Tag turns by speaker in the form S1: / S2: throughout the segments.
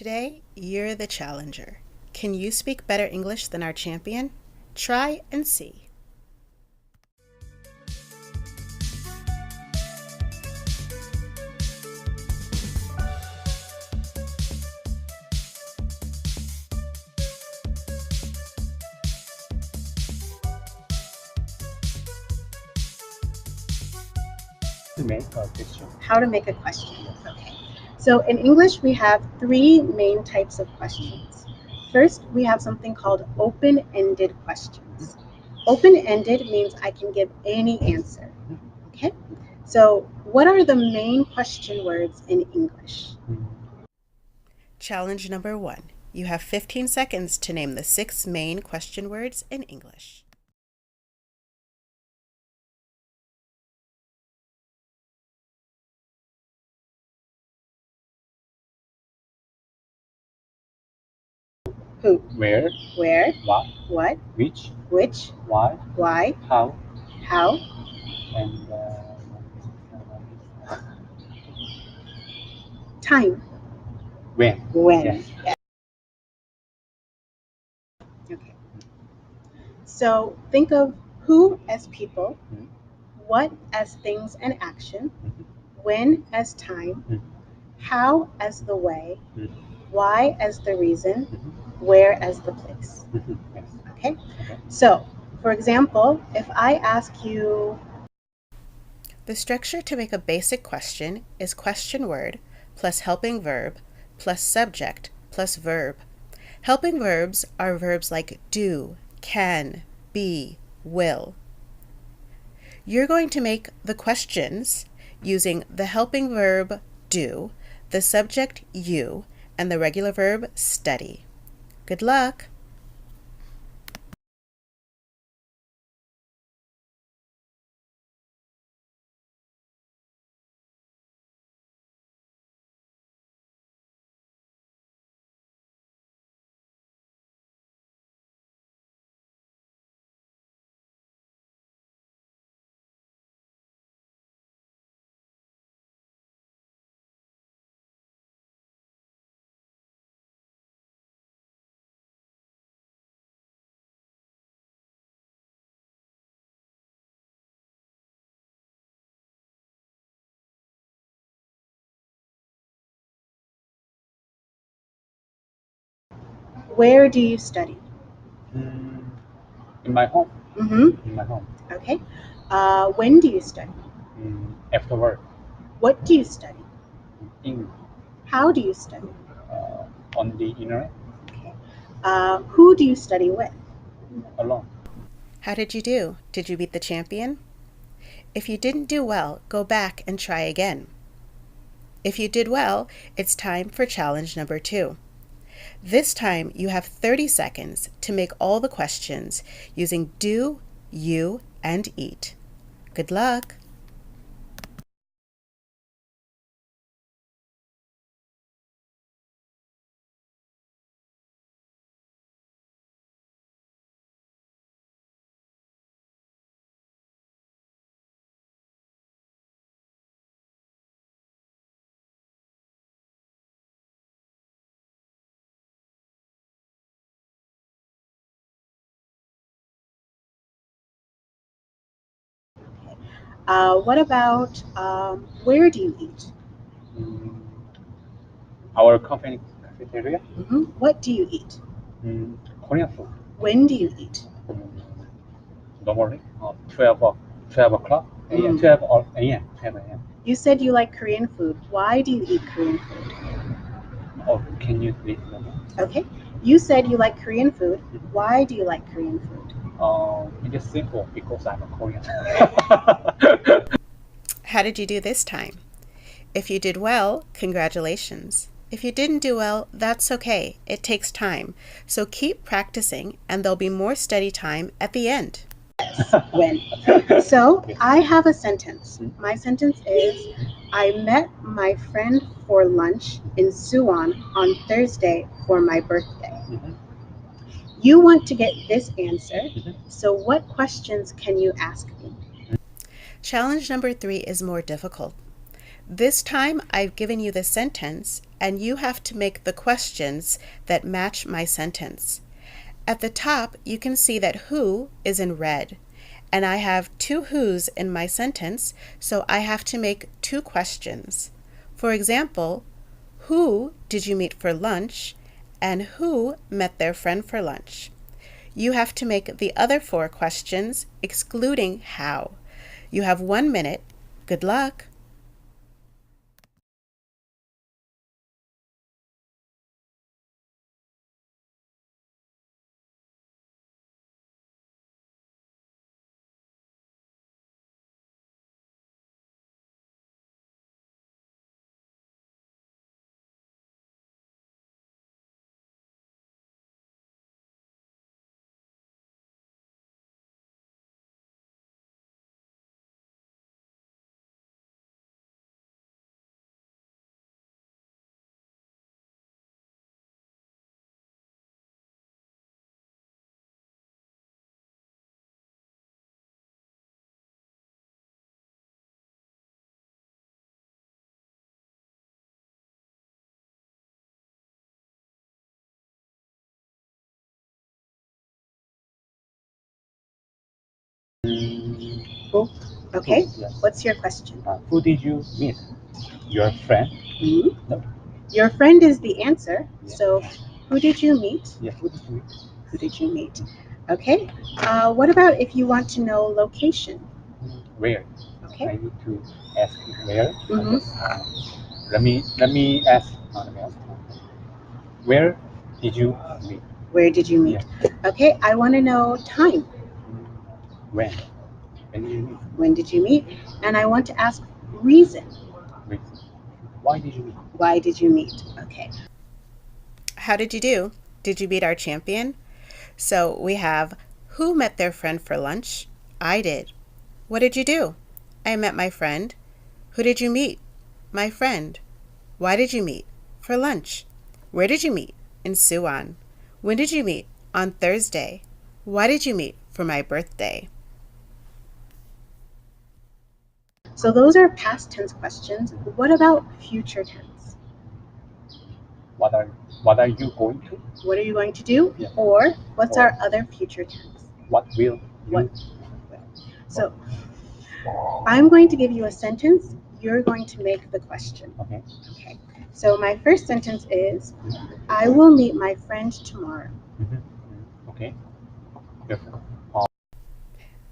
S1: Today, you're the challenger. Can you speak better English than our champion? Try and see.
S2: To make a question.
S3: How to make a question. Okay. So in English, we have three main types of questions. First, we have something called open-ended questions. Open-ended means I can give any answer. Okay. So what are the main question words in English?
S1: Challenge number 1. You have 15 seconds to name the 6 main question words in English.
S3: Who?
S2: Where,
S3: Where?
S2: what,
S3: What?
S2: which,
S3: Why?
S2: why, how,
S3: How?
S2: and
S3: Time.
S2: when.
S3: When?
S2: Yes.
S3: Yeah. Okay. So think of who as people,
S2: Mhm.
S3: what as things and action,
S2: Mhm.
S3: when as time,
S2: Mhm.
S3: how as the way,
S2: Mhm.
S3: why as the reason,
S2: Mhm.
S3: where as the place.
S2: Mhm. Yes.
S3: Okay?
S2: Okay.
S3: So, for example, if I ask you,
S1: The structure to make a basic question is question word plus helping verb plus subject plus verb. Helping verbs are verbs like do, can, be, will. You're going to make the questions using the helping verb do, the subject you, and the regular verb study. Good luck!
S3: where do you study?
S2: Mm, in my home.
S3: Mm-hmm.
S2: In my home.
S3: Okay. When do you study?
S2: After work.
S3: What do you study?
S2: In
S3: How do you study?
S2: on the internet.
S3: Okay. Who do you study with?
S2: Alone.
S1: How did you do? Did you beat the champion? If you didn't do well, go back and try again. If you did well, it's time for challenge number 2. This time you have 30 seconds to make all the questions using do, you, and eat. Good luck!
S3: What about where do you eat?
S2: Mm, our company cafeteria.
S3: Mm-hmm. What do you eat?
S2: Korean food.
S3: When do you eat?
S2: The morning. 12 o'clock. A.M. 12 a.m.
S3: You said you like Korean food. Why do you eat Korean food?
S2: Oh, can you please?
S3: Okay. You said you like Korean food. Why do you like Korean food?
S2: It is simple because I'm a Korean.
S1: How did you do this time? If you did well, congratulations. If you didn't do well, that's okay. It takes time. So keep practicing and there'll be more study time at the end.
S3: When? So I have a sentence. My sentence is I met my friend for lunch in Suwon on Thursday for my birthday.
S2: Mhm.
S3: You want to get this answer,
S2: Mhm.
S3: so what questions can you ask me?
S1: Challenge number 3 is more difficult. This time I've given you the sentence and you have to make the questions that match my sentence. At the top, you can see that who is in red, and I have two who's in my sentence, so I have to make two questions. For example, who did you meet for lunch, and who met their friend for lunch? You have to make the other four questions, excluding how. You have 1 minute. Good luck.
S2: Who?
S3: Okay.
S2: Who? Yes.
S3: What's your question?
S2: Who did you meet? Your friend?
S3: Mhm.
S2: No.
S3: Your friend is the answer.
S2: Yeah.
S3: So, who did you meet?
S2: Yeah. Who did you meet?
S3: Who did you meet? Okay. What about if you want to know location?
S2: Where?
S3: Okay.
S2: I need to ask where.
S3: Mhm.
S2: Yes. Let me ask. Where did you meet?
S3: Where did you meet? Okay. I want to know time.
S2: When? When did you meet?
S3: When did you meet? And I want to ask reason.
S2: Reason. Why did you meet?
S3: Why did you meet? Okay.
S1: How did you do? Did you beat our champion? So we have who met their friend for lunch? I did. What did you do? I met my friend. Who did you meet? My friend. Why did you meet? For lunch. Where did you meet? In Suwon. When did you meet? On Thursday. Why did you meet? For my birthday.
S3: So those are past tense questions. What about future tense?
S2: What are you going to?
S3: What are you going to do?
S2: Yeah.
S3: Or what's
S2: Or-
S3: our other future tense?
S2: What will you?
S3: What? So I'm going to give you a sentence. You're going to make the question.
S2: Okay.
S3: Okay. So my first sentence is, I will meet my friend tomorrow.
S2: Okay. Perfect.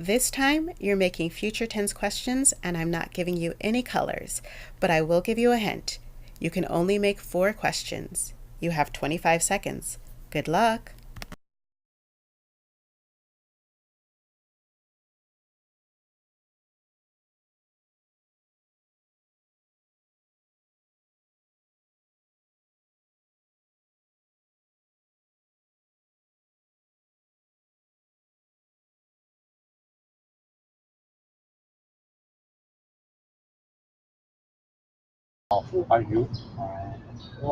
S1: This time, you're making future tense questions and I'm not giving you any colors, but I will give you a hint. You can only make 4 questions. You have 25 seconds. Good luck.
S2: Who are you? Who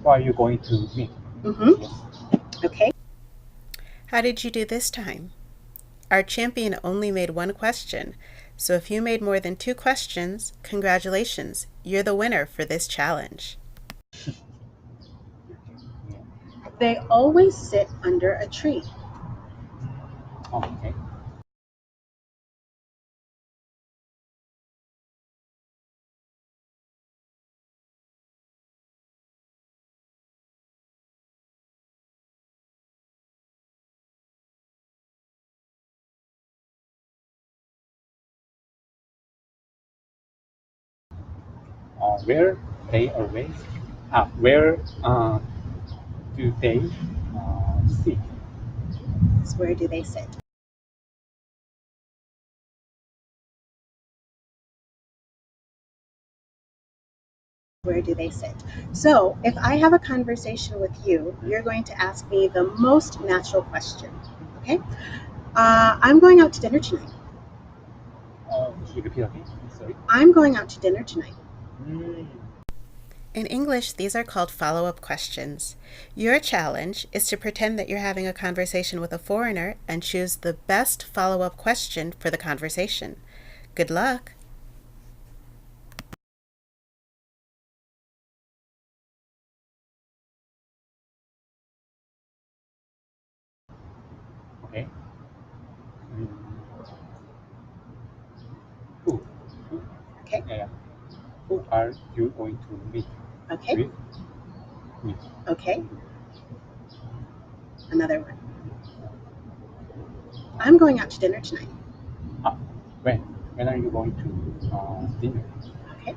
S2: are you going to meet?
S3: Mm-hmm.
S2: Yes.
S3: Okay.
S1: How did you do this time? Our champion only made 1 question, so if you made more than 2 questions, congratulations, you're the winner for this challenge.
S3: They always sit under a tree.
S2: Okay. Where they always where do they sit?
S3: So where do they sit? Where do they sit? So if I have a conversation with you, you're going to ask me the most natural question. Okay? I'm going out to dinner tonight.
S2: Could you repeat again? Sorry.
S3: I'm going out to dinner tonight.
S1: In English, these are called follow-up questions. Your challenge is to pretend that you're having a conversation with a foreigner and choose the best follow-up question for the conversation. Good luck!
S2: are you going to meet
S3: Okay.
S2: with me?
S3: Okay. Another one. I'm going out to dinner tonight.
S2: Ah, when? When are you going to dinner?
S3: Okay.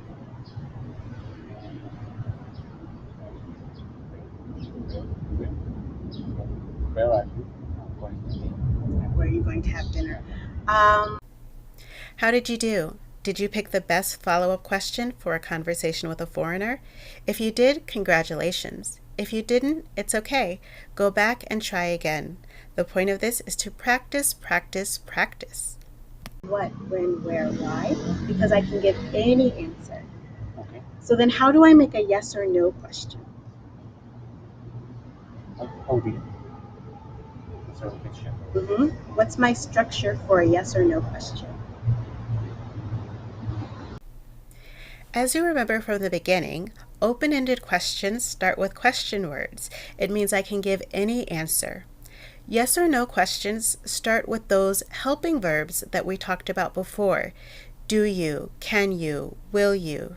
S2: Where are you going to dinner?
S3: Where are you going to have dinner?
S1: How did you do? Did you pick the best follow-up question for a conversation with a foreigner? If you did, congratulations. If you didn't, it's okay. Go back and try again. The point of this is to practice, practice, practice.
S3: What, when, where, why? Because I can give any answer.
S2: Okay.
S3: So then how do I make a yes or no question?
S2: How do you answer the question?
S3: What's my structure for a yes or no question?
S1: As you remember from the beginning, open-ended questions start with question words. It means I can give any answer. Yes or no questions start with those helping verbs that we talked about before. Do you, can you, will you.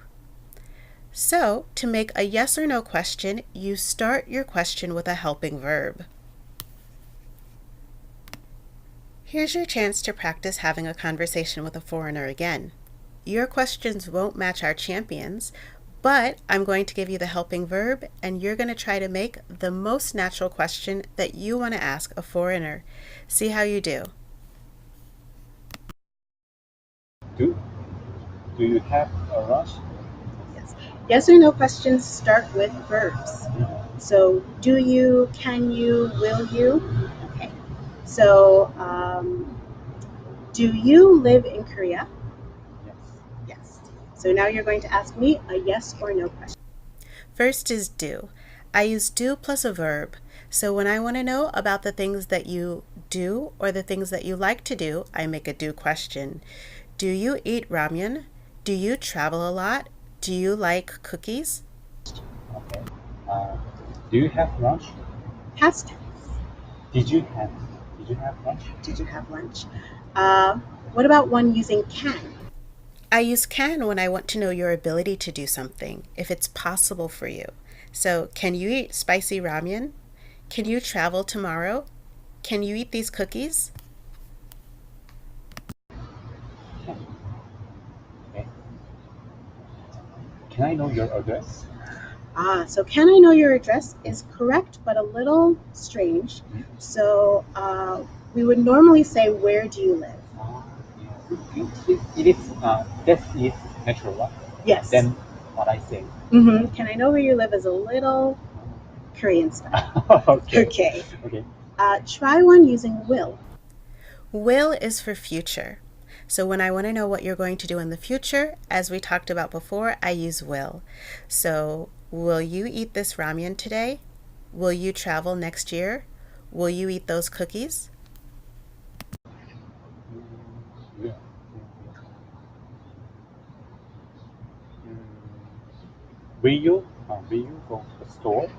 S1: So, to make a yes or no question, you start your question with a helping verb. Here's your chance to practice having a conversation with a foreigner again. Your questions won't match our champions, but I'm going to give you the helping verb, and you're going to try to make the most natural question that you want to ask a foreigner. See how you do.
S2: Do you have a rush?
S3: Yes. Yes or no questions start with verbs. So do you, can you, will you? Okay. So do you live in Korea?
S2: Yes.
S3: Yes. So now you're going to ask me a yes or no question.
S1: First is do. I use do plus a verb. So when I want to know about the things that you do or the things that you like to do, I make a do question. Do you eat ramen? Do you travel a lot? Do you like cookies?
S2: Okay. Do you have lunch?
S3: Past tense.
S2: Did you have lunch?
S3: Did you have lunch? What about one using can?
S1: I use can when I want to know your ability to do something, if it's possible for you. So, can you eat spicy ramen? Can you travel tomorrow? Can you eat these cookies?
S2: Okay. Can I know your address?
S3: So can I know your address is correct, but a little strange. So we would normally say, where do you live?
S2: It is that is natural one.
S3: Yes.
S2: Then what I say.
S3: Can I know where you live is a little Korean style.
S2: Okay.
S3: Okay. Try one using will.
S1: Will is for future. So when I want to know what you're going to do in the future, as we talked about before, I use will. So, will you eat this ramen today? Will you travel next year? Will you eat those cookies?
S2: Yeah. Will you go to the store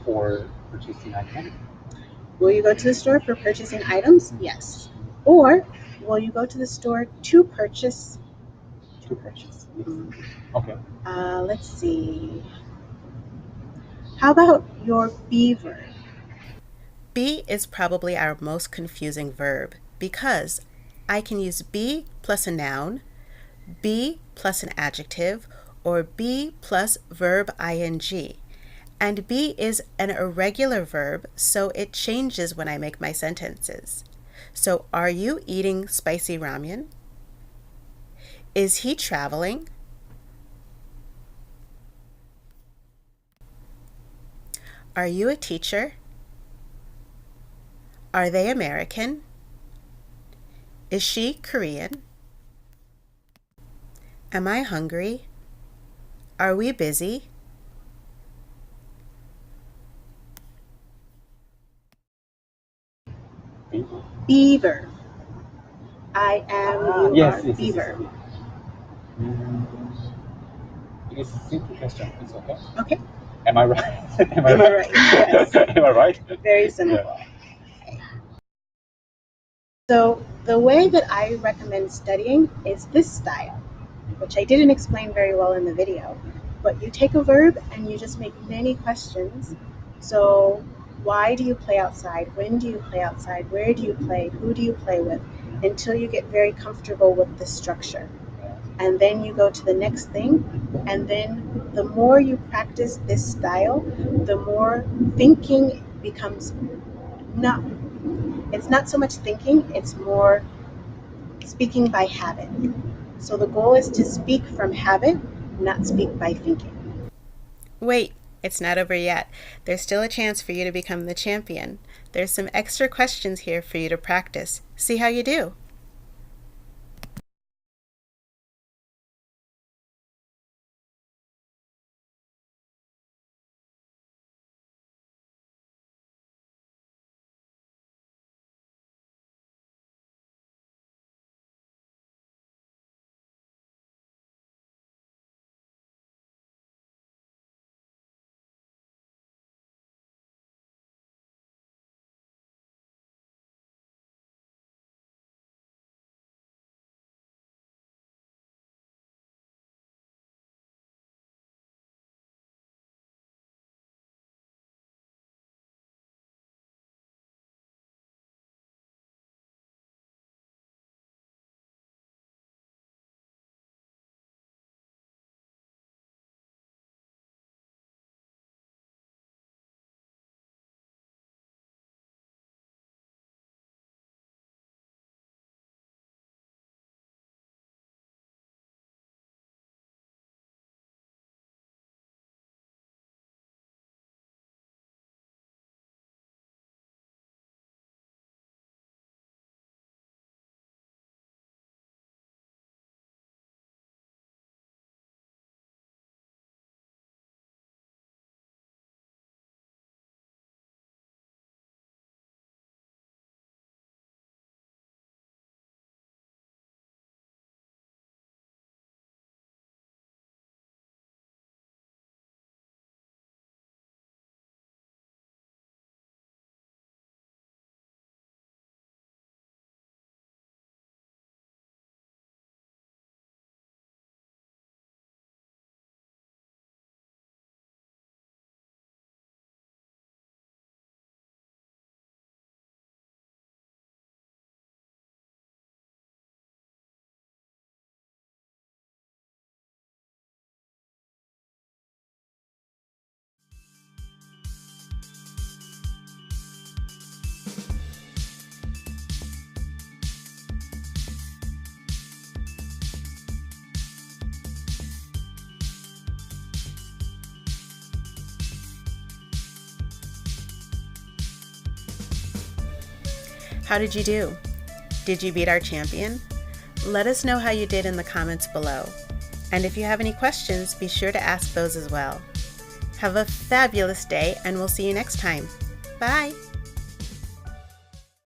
S2: for purchasing items?
S3: Will you go to the store for purchasing items? Yes. Or will you go to the store to purchase?
S2: To purchase. Yes. Okay.
S3: Let's see. How about your beaver?
S1: Be is probably our most confusing verb because I can use be plus a noun, be plus an adjective, or be plus verb ing. And be is an irregular verb, so it changes when I make my sentences. So, are you eating spicy ramen? Is he traveling? Are you a teacher? Are they American? Is she Korean? Am I hungry? Are we busy?
S3: Beaver. I am, you
S2: Yes,
S3: are,
S2: yes,
S3: beaver.
S2: yes. It is a simple question. It's okay.
S3: Okay.
S2: Am I right?
S3: Am I right? Yes.
S2: Am I right?
S3: Very simple. Okay. So the way that I recommend studying is this style. which I didn't explain very well in the video. But you take a verb and you just make many questions. So why do you play outside? When do you play outside? Where do you play? Who do you play with? Until you get very comfortable with the structure. And then you go to the next thing. And then the more you practice this style, the more thinking becomes not, it's not so much thinking, it's more speaking by habit. So the goal is to speak from habit, not speak by thinking.
S1: Wait, it's not over yet. There's still a chance for you to become the champion. There's some extra questions here for you to practice. See how you do. How did you do? Did you beat our champion? Let us know how you did in the comments below. And if you have any questions, be sure to ask those as well. Have a fabulous day, and we'll see you next time. Bye!